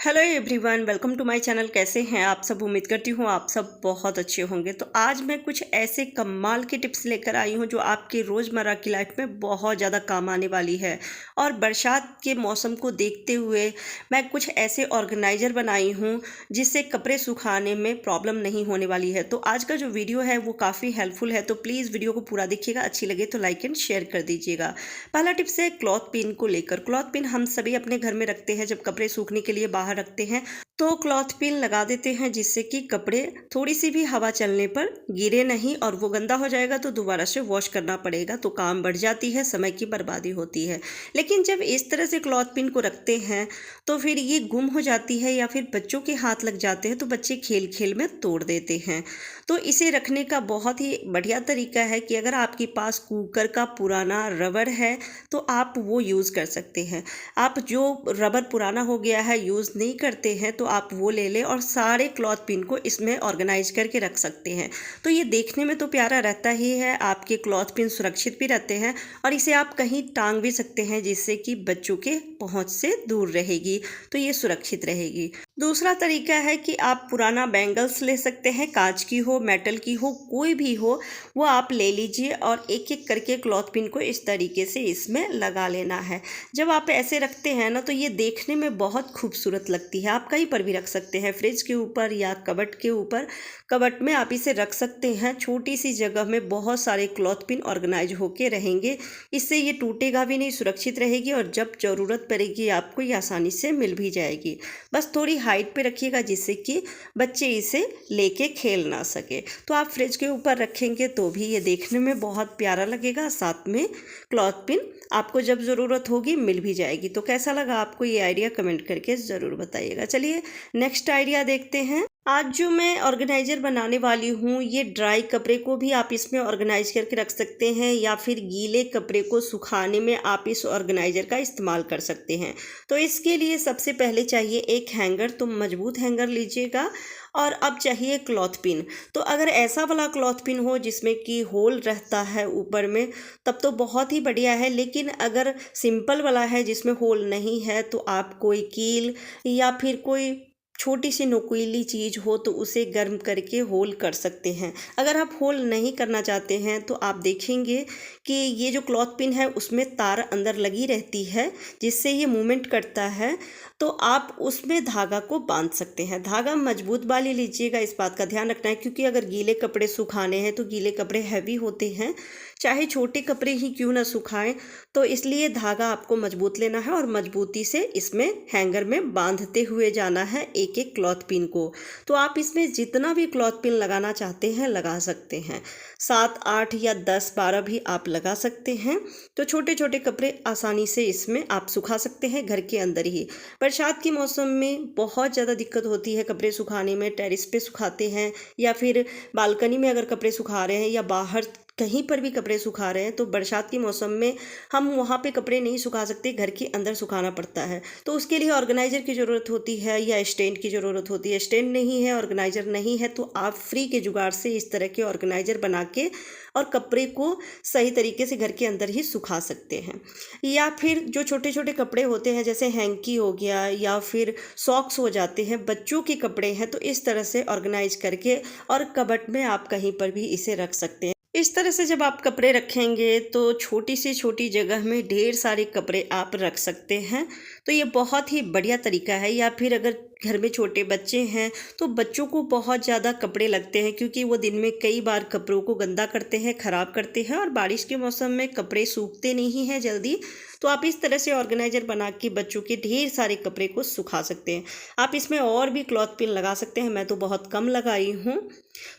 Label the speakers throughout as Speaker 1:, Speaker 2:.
Speaker 1: Hello everyone, welcome to my channel. कैसे हैं आप सब? उम्मीद करती हूँ आप सब बहुत अच्छे होंगे। तो आज मैं कुछ ऐसे कमाल की टिप्स लेकर आई हूँ जो आपके रोज़मर्रा की लाइफ में बहुत ज़्यादा काम आने वाली है। और बरसात के मौसम को देखते हुए मैं कुछ ऐसे ऑर्गेनाइज़र बनाई हूँ जिससे कपड़े सुखाने में प्रॉब्लम नहीं होने वाली है। तो आज का जो वीडियो है वो काफ़ी हेल्पफुल है, तो प्लीज़ वीडियो को पूरा देखिएगा। अच्छी लगे तो लाइक एंड शेयर कर दीजिएगा। पहला टिप्स है क्लॉथ पिन को लेकर। क्लॉथ पिन हम सभी अपने घर में रखते हैं जब कपड़े सूखने के लिए बाहर रखते हैं, तो क्लॉथ पिन लगा देते हैं जिससे कि कपड़े थोड़ी सी भी हवा चलने पर गिरे नहीं और वो गंदा हो जाएगा तो दोबारा से वॉश करना पड़ेगा, तो काम बढ़ जाती है, समय की बर्बादी होती है। लेकिन जब इस तरह से क्लॉथ पिन को रखते हैं तो फिर ये गुम हो जाती है या फिर बच्चों के हाथ लग जाते हैं तो बच्चे खेल खेल में तोड़ देते हैं। तो इसे रखने का बहुत ही बढ़िया तरीका है कि अगर आपके पास कुकर का पुराना रबर है तो आप वो यूज़ कर सकते हैं। आप जो रबर पुराना हो गया है, यूज़ नहीं करते हैं, तो आप वो ले लें और सारे क्लॉथ पिन को इसमें ऑर्गेनाइज करके रख सकते हैं। तो ये देखने में तो प्यारा रहता ही है, आपके क्लॉथ पिन सुरक्षित भी रहते हैं और इसे आप कहीं टांग भी सकते हैं जिससे कि बच्चों के पहुंच से दूर रहेगी, तो ये सुरक्षित रहेगी। दूसरा तरीका है कि आप पुराना बैंगल्स ले सकते हैं, कांच की हो, मेटल की हो, कोई भी हो, वो आप ले लीजिए और एक एक करके क्लॉथ पिन को इस तरीके से इसमें लगा लेना है। जब आप ऐसे रखते हैं ना तो ये देखने में बहुत खूबसूरत लगती है। आप कहीं पर भी रख सकते हैं, फ्रिज के ऊपर या कबर्ड के ऊपर। कबर्ड में आप इसे रख सकते हैं, छोटी सी जगह में बहुत सारे क्लॉथ पिन ऑर्गेनाइज होके रहेंगे। इससे ये टूटेगा भी नहीं, सुरक्षित रहेगी और जब ज़रूरत पड़ेगी आपको ये आसानी से मिल भी जाएगी। बस थोड़ी हाइट पे रखिएगा जिससे कि बच्चे इसे लेके खेल ना सके। तो आप फ्रिज के ऊपर रखेंगे तो भी ये देखने में बहुत प्यारा लगेगा, साथ में क्लॉथ पिन आपको जब ज़रूरत होगी मिल भी जाएगी। तो कैसा लगा आपको ये आइडिया, कमेंट करके ज़रूर बताइएगा। चलिए नेक्स्ट आइडिया देखते हैं। आज जो मैं ऑर्गेनाइज़र बनाने वाली हूँ, ये ड्राई कपड़े को भी आप इसमें ऑर्गेनाइज करके रख सकते हैं या फिर गीले कपड़े को सुखाने में आप इस ऑर्गेनाइज़र का इस्तेमाल कर सकते हैं। तो इसके लिए सबसे पहले चाहिए एक हैंगर, तो मजबूत हैंगर लीजिएगा। और अब चाहिए क्लॉथ पिन। तो अगर ऐसा वाला क्लॉथ पिन हो जिसमें कि होल रहता है ऊपर में, तब तो बहुत ही बढ़िया है। लेकिन अगर सिंपल वाला है जिसमें होल नहीं है तो आप कोई कील या फिर कोई छोटी सी नुकीली चीज़ हो तो उसे गर्म करके होल कर सकते हैं। अगर आप होल नहीं करना चाहते हैं तो आप देखेंगे कि ये जो क्लॉथ पिन है उसमें तार अंदर लगी रहती है जिससे ये मूवमेंट करता है, तो आप उसमें धागा को बांध सकते हैं। धागा मजबूत वाली लीजिएगा, इस बात का ध्यान रखना है क्योंकि अगर गीले कपड़े सुखाने हैं तो गीले कपड़े हैवी होते हैं, चाहे छोटे कपड़े ही क्यों ना सुखाएं, तो इसलिए धागा आपको मजबूत लेना है और मजबूती से इसमें हैंगर में बांधते हुए जाना है एक एक क्लॉथ पिन को। तो आप इसमें जितना भी क्लॉथ पिन लगाना चाहते हैं लगा सकते हैं, 7, 8 या 10, 12 भी आप लगा सकते हैं। तो छोटे छोटे कपड़े आसानी से इसमें आप सुखा सकते हैं घर के अंदर ही। बरसात के मौसम में बहुत ज़्यादा दिक्कत होती है कपड़े सुखाने में, टेरेस पे सुखाते हैं या फिर बालकनी में अगर कपड़े सुखा रहे हैं या बाहर कहीं पर भी कपड़े सुखा रहे हैं, तो बरसात के मौसम में हम वहाँ पे कपड़े नहीं सुखा सकते, घर के अंदर सुखाना पड़ता है। तो उसके लिए ऑर्गेनाइज़र की ज़रूरत होती है या स्टैंड की ज़रूरत होती है। स्टैंड नहीं है, ऑर्गेनाइज़र नहीं है, तो आप फ्री के जुगाड़ से इस तरह के ऑर्गेनाइज़र बना के और कपड़े को सही तरीके से घर के अंदर ही सुखा सकते हैं। या फिर जो छोटे छोटे कपड़े होते हैं जैसे हैंकी हो गया या फिर सॉक्स हो जाते हैं, बच्चों के कपड़े हैं, तो इस तरह से ऑर्गेनाइज करके और कबर्ड में आप कहीं पर भी इसे रख सकते हैं। इस तरह से जब आप कपड़े रखेंगे तो छोटी सी छोटी जगह में ढेर सारे कपड़े आप रख सकते हैं, तो ये बहुत ही बढ़िया तरीका है। या फिर अगर घर में छोटे बच्चे हैं तो बच्चों को बहुत ज़्यादा कपड़े लगते हैं क्योंकि वो दिन में कई बार कपड़ों को गंदा करते हैं, ख़राब करते हैं और बारिश के मौसम में कपड़े सूखते नहीं हैं जल्दी। तो आप इस तरह से ऑर्गेनाइज़र बना के बच्चों के ढेर सारे कपड़े को सुखा सकते हैं। आप इसमें और भी क्लॉथ पिन लगा सकते हैं, मैं तो बहुत कम लगाई हूँ।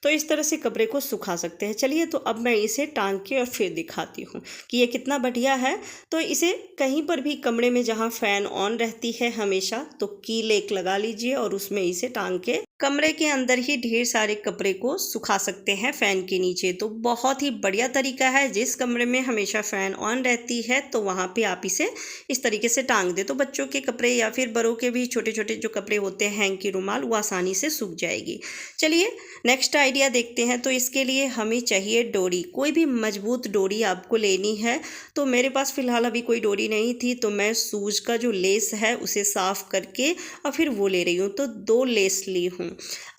Speaker 1: तो इस तरह से कपड़े को सुखा सकते हैं। चलिए तो अब मैं इसे टांग के और फिर दिखाती हूँ कि ये कितना बढ़िया है। तो इसे कहीं पर भी कमरे में जहाँ फ़ैन ऑन रहती है हमेशा, तो कील एक लगा लीजिए और उसमें इसे टांग के कमरे के अंदर ही ढेर सारे कपड़े को सुखा सकते हैं फ़ैन के नीचे। तो बहुत ही बढ़िया तरीका है। जिस कमरे में हमेशा फ़ैन ऑन रहती है तो वहाँ पे आप इसे इस तरीके से टांग दें तो बच्चों के कपड़े या फिर बड़ों के भी छोटे छोटे जो कपड़े होते हैं हैंग की रुमाल, वो आसानी से सूख जाएगी। चलिए नेक्स्ट आइडिया देखते हैं। तो इसके लिए हमें चाहिए डोरी। कोई भी मजबूत डोरी आपको लेनी है। तो मेरे पास फ़िलहाल अभी कोई डोरी नहीं थी तो मैं सूज का जो लेस है उसे साफ़ करके और फिर वो ले रही हूँ। तो 2 लेस ली हूँ।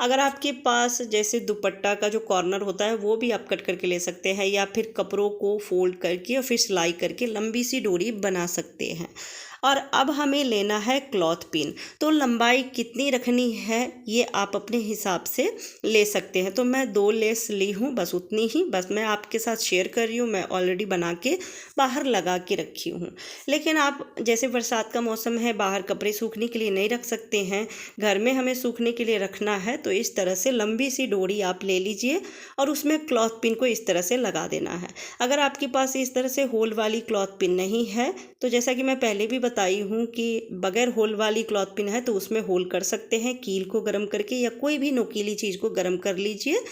Speaker 1: अगर आपके पास जैसे दुपट्टा का जो कॉर्नर होता है वो भी आप कट करके ले सकते हैं, या फिर कपड़ों को फोल्ड करके और फिर सिलाई करके लंबी सी डोरी बना सकते हैं। और अब हमें लेना है क्लॉथ पिन। तो लंबाई कितनी रखनी है ये आप अपने हिसाब से ले सकते हैं। तो मैं 2 लेस ली हूँ, बस उतनी ही, बस मैं आपके साथ शेयर कर रही हूँ। मैं ऑलरेडी बना के बाहर लगा के रखी हूँ। लेकिन आप जैसे बरसात का मौसम है, बाहर कपड़े सूखने के लिए नहीं रख सकते हैं, घर में हमें सूखने के लिए रखना है। तो इस तरह से लंबी सी डोरी आप ले लीजिए और उसमें क्लॉथ पिन को इस तरह से लगा देना है। अगर आपके पास इस तरह से होल वाली क्लॉथ पिन नहीं है तो जैसा कि मैं पहले भी बताई हूँ कि बगैर होल वाली क्लॉथ पिन है तो उसमें होल कर सकते हैं। कील को गर्म करके या कोई भी नुकीली चीज़ को गर्म कर लीजिए,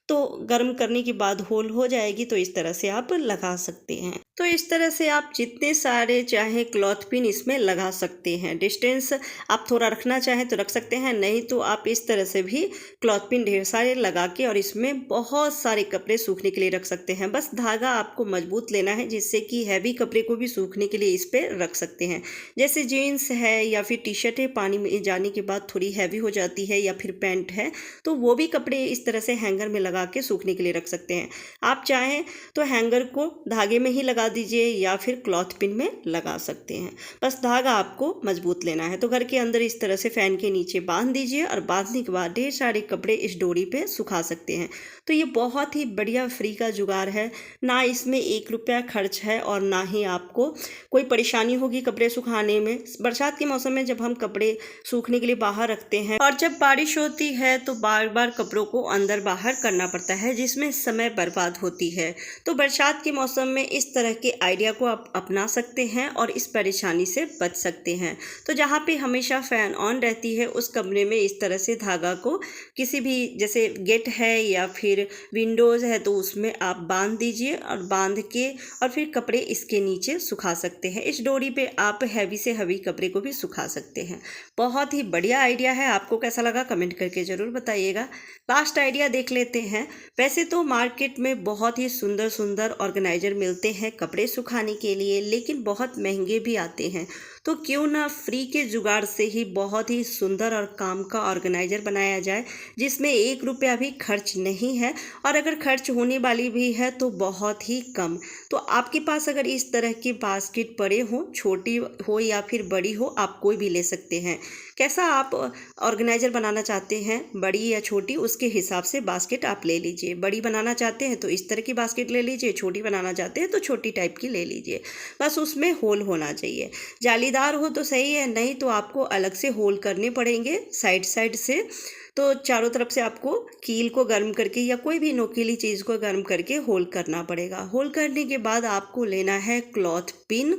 Speaker 1: तो गर्म करने के बाद होल हो जाएगी। तो इस तरह से आप लगा सकते हैं। तो इस तरह से आप जितने सारे चाहे क्लॉथ पिन इसमें लगा सकते हैं। डिस्टेंस आप थोड़ा रखना चाहें तो रख सकते हैं, नहीं तो आप इस तरह से भी क्लॉथ पिन ढेर सारे लगा के और इसमें बहुत सारे कपड़े सूखने के लिए रख सकते हैं। बस धागा आपको मजबूत लेना है जिससे कि हैवी कपड़े को भी सूखने के लिए इस पर रख सकते हैं। जैसे जीन्स है या फिर टी शर्ट है, पानी में जाने के बाद थोड़ी हैवी हो जाती है, या फिर पैंट है, तो वो भी कपड़े इस तरह से हैंगर में लगा के सूखने के लिए रख सकते हैं। आप चाहें तो हैंगर को धागे में ही लगा दीजिए या फिर क्लॉथ पिन में लगा सकते हैं। बस धागा आपको मजबूत लेना है। तो घर के अंदर इस तरह से फैन के नीचे बांध दीजिए और बांधने के बाद ढेर सारे कपड़े इस डोरी पे सुखा सकते हैं। तो ये बहुत ही बढ़िया फ्री का जुगाड़ है। ना इसमें 1 रुपया खर्च है और ना ही आपको कोई परेशानी होगी कपड़े सुखाने में। बरसात के मौसम में जब हम कपड़े सूखने के लिए बाहर रखते हैं और जब बारिश होती है तो बार बार कपड़ों को अंदर बाहर करना पड़ता है जिसमें समय बर्बाद होती है। तो बरसात के मौसम में इस तरह के आइडिया को आप अपना सकते हैं और इस परेशानी से बच सकते हैं। तो जहाँ पे हमेशा फ़ैन ऑन रहती है उस कमरे में इस तरह से धागा को किसी भी, जैसे गेट है या फिर विंडोज़ है, तो उसमें आप बांध दीजिए और बांध के और फिर कपड़े इसके नीचे सुखा सकते हैं। इस डोरी पे आप हैवी से हैवी कपड़े को भी सुखा सकते हैं। बहुत ही बढ़िया आइडिया है। आपको कैसा लगा कमेंट करके ज़रूर बताइएगा। लास्ट आइडिया देख लेते हैं। वैसे तो मार्केट में बहुत ही सुंदर सुंदर ऑर्गेनाइज़र मिलते हैं कपड़े सुखाने के लिए, लेकिन बहुत महंगे भी आते हैं। तो क्यों ना फ्री के जुगाड़ से ही बहुत ही सुंदर और काम का ऑर्गेनाइज़र बनाया जाए जिसमें 1 रुपया भी खर्च नहीं है, और अगर खर्च होने वाली भी है तो बहुत ही कम। तो आपके पास अगर इस तरह के बास्केट पड़े हों, छोटी हो या फिर बड़ी हो, आप कोई भी ले सकते हैं। कैसा आप ऑर्गेनाइज़र बनाना चाहते हैं, बड़ी या छोटी, उसके हिसाब से बास्केट आप ले लीजिए। बड़ी बनाना चाहते हैं तो इस तरह की बास्केट ले लीजिए, छोटी बनाना चाहते हैं तो छोटी टाइप की ले लीजिए। बस उसमें होल होना चाहिए। जालीदार हो तो सही है, नहीं तो आपको अलग से होल करने पड़ेंगे साइड साइड से। तो चारों तरफ से आपको कील को गर्म करके या कोई भी नोकीली चीज़ को गर्म करके होल करना पड़ेगा। होल करने के बाद आपको लेना है क्लॉथ पिन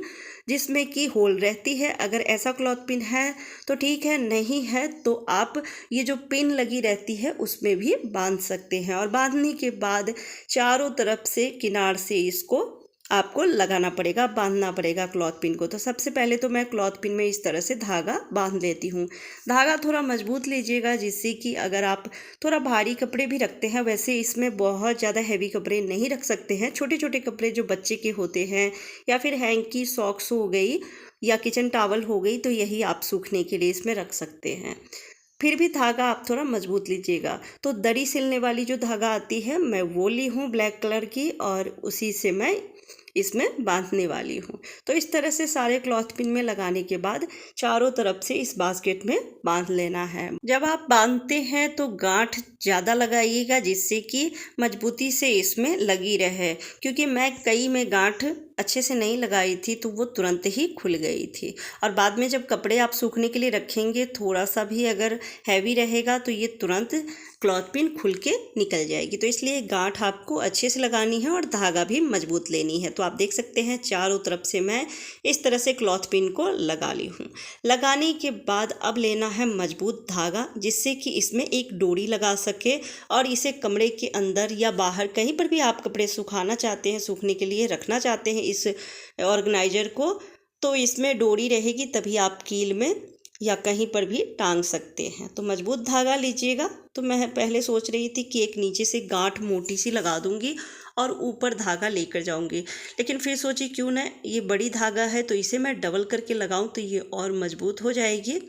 Speaker 1: जिसमें कि होल रहती है। अगर ऐसा क्लॉथ पिन है तो ठीक है, नहीं है तो आप ये जो पिन लगी रहती है उसमें भी बांध सकते हैं। और बांधने के बाद चारों तरफ से किनार से इसको आपको लगाना पड़ेगा, बांधना पड़ेगा क्लॉथ पिन को। तो सबसे पहले तो मैं क्लॉथ पिन में इस तरह से धागा बांध लेती हूँ। धागा थोड़ा मजबूत लीजिएगा जिससे कि अगर आप थोड़ा भारी कपड़े भी रखते हैं, वैसे इसमें बहुत ज़्यादा हैवी कपड़े नहीं रख सकते हैं। छोटे छोटे कपड़े जो बच्चे के होते हैं या फिर हैंकी, सॉक्स हो गई या किचन टॉवल हो गई, तो यही आप सूखने के लिए इसमें रख सकते हैं। फिर भी धागा आप थोड़ा मजबूत लीजिएगा। तो दरी सिलने वाली जो धागा आती है मैं वो ली हूँ ब्लैक कलर की, और उसी से मैं इसमें बांधने वाली हूँ। तो इस तरह से सारे क्लॉथ पिन में लगाने के बाद चारों तरफ से इस बास्केट में बांध लेना है। जब आप बांधते हैं तो गांठ ज़्यादा लगाइएगा जिससे कि मजबूती से इसमें लगी रहे, क्योंकि मैं कई में गांठ अच्छे से नहीं लगाई थी तो वो तुरंत ही खुल गई थी। और बाद में जब कपड़े आप सूखने के लिए रखेंगे, थोड़ा सा भी अगर हैवी रहेगा तो ये तुरंत क्लॉथ पिन खुल के निकल जाएगी। तो इसलिए गांठ आपको अच्छे से लगानी है और धागा भी मजबूत लेनी है। तो आप देख सकते हैं चारों तरफ से मैं इस तरह से क्लॉथ पिन को लगा ली हूँ। लगाने के बाद अब लेना है मजबूत धागा, जिससे कि इसमें एक डोरी लगा सके और इसे कमरे के अंदर या बाहर कहीं पर भी आप कपड़े सुखाना चाहते हैं, सूखने के लिए रखना चाहते हैं इस ऑर्गेनाइजर को, तो इसमें डोरी रहेगी, तभी आप कील में या कहीं पर भी टांग सकते हैं। तो मजबूत धागा लीजिएगा। तो मैं पहले सोच रही थी कि एक नीचे से गांठ मोटी सी लगा दूंगी और ऊपर धागा लेकर जाऊंगी, लेकिन फिर सोची क्यों ना ये बड़ी धागा है तो इसे मैं डबल करके लगाऊं, तो ये और मजबूत हो जाएगी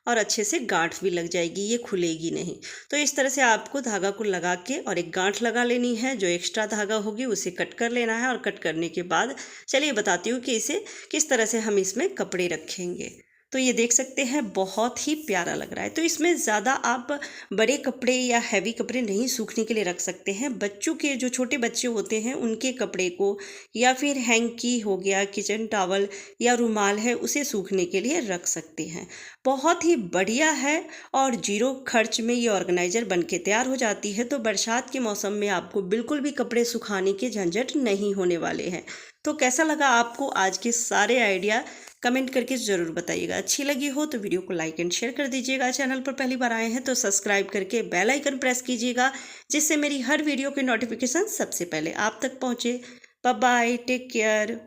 Speaker 1: और अच्छे से गांठ भी लग जाएगी, ये खुलेगी नहीं। तो इस तरह से आपको धागा को लगा के और एक गांठ लगा लेनी है। जो एक्स्ट्रा धागा होगी उसे कट कर लेना है, और कट करने के बाद चलिए बताती हूँ कि इसे किस तरह से हम इसमें कपड़े रखेंगे। तो ये देख सकते हैं बहुत ही प्यारा लग रहा है। तो इसमें ज़्यादा आप बड़े कपड़े या हैवी कपड़े नहीं सूखने के लिए रख सकते हैं। बच्चों के जो छोटे बच्चे होते हैं उनके कपड़े को, या फिर हैंकी हो गया, किचन टॉवल या रुमाल है, उसे सूखने के लिए रख सकते हैं। बहुत ही बढ़िया है और जीरो खर्च में ये ऑर्गेनाइजर बन के तैयार हो जाती है। तो बरसात के मौसम में आपको बिल्कुल भी कपड़े सुखाने के झंझट नहीं होने वाले हैं। तो कैसा लगा आपको आज के सारे आइडिया, कमेंट करके ज़रूर बताइएगा। अच्छी लगी हो तो वीडियो को लाइक एंड शेयर कर दीजिएगा। चैनल पर पहली बार आए हैं तो सब्सक्राइब करके बेल आइकन प्रेस कीजिएगा, जिससे मेरी हर वीडियो की नोटिफिकेशन सबसे पहले आप तक पहुँचे। Bye bye, take care.